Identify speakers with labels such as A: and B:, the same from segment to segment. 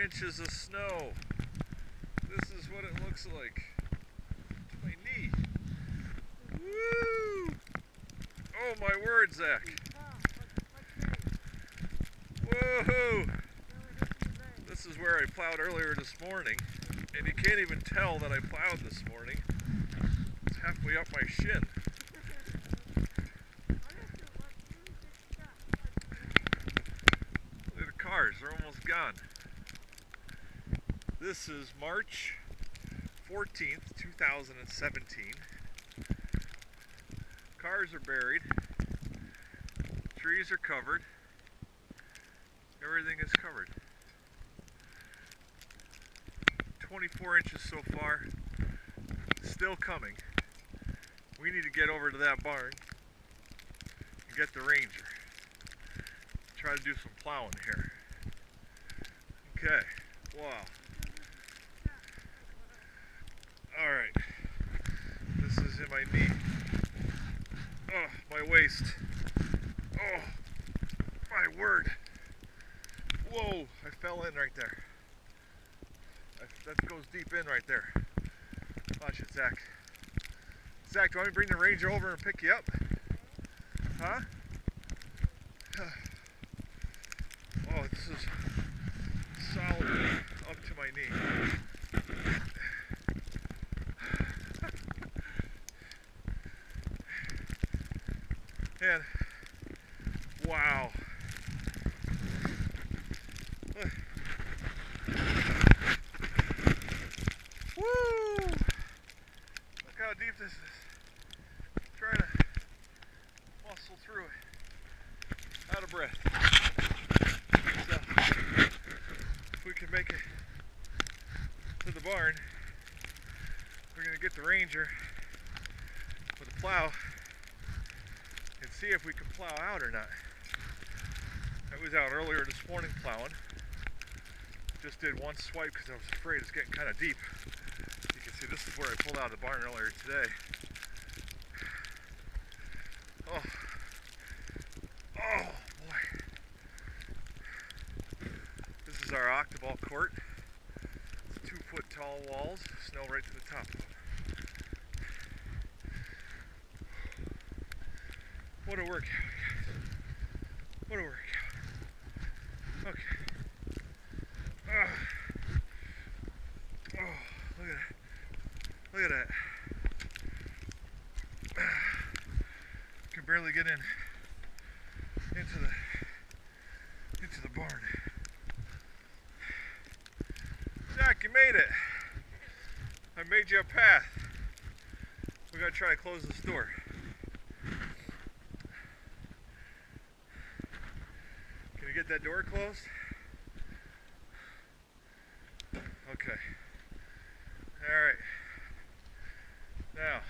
A: inches of snow. This is what it looks like. To my knee. Woo! Oh my word, Zach. Whoa! This is where I plowed earlier this morning, and you can't even tell that I plowed this morning. It's halfway up my shin. Look at the cars, they're almost gone. This is March 14th, 2017. Cars are buried, trees are covered, everything is covered. 24 inches so far, still coming. We need to get over to that barn and get the Ranger. Try to do some plowing here. Okay, wow. Alright, this is in my knee. Oh, my waist. Oh, my word. Whoa, I fell in right there. That goes deep in right there. Watch it, Zach. Zach, do you want me to bring the Ranger over and pick you up? Huh? Oh, this is solid up to my knee. And wow. Woo! Look how deep this is. Trying to muscle through it. Out of breath. So, if we can make it to the barn, we're going to get the Ranger with a plow and see if we can plow out or not. I was out earlier this morning plowing. Just did one swipe because I was afraid it's getting kind of deep. You can see this is where I pulled out of the barn earlier today. Oh, oh boy. This is our octoball court. It's 2-foot tall walls, snow right to the top of them. What a workout, guys. What a workout. Okay. Oh, look at that. Look at that. Can barely get into the barn. Zach, you made it. I made you a path. We gotta try to close this door. Can you get that door closed? Okay. Alright. Now,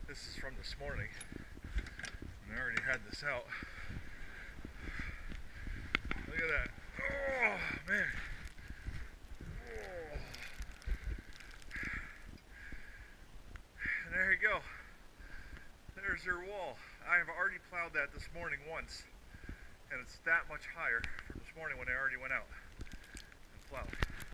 A: this is from this morning. And I already had this out. Look at that. Oh, man. Oh. And there you go. There's their wall. I have already plowed that this morning once, and it's that much higher from this morning when I already went out and plowed.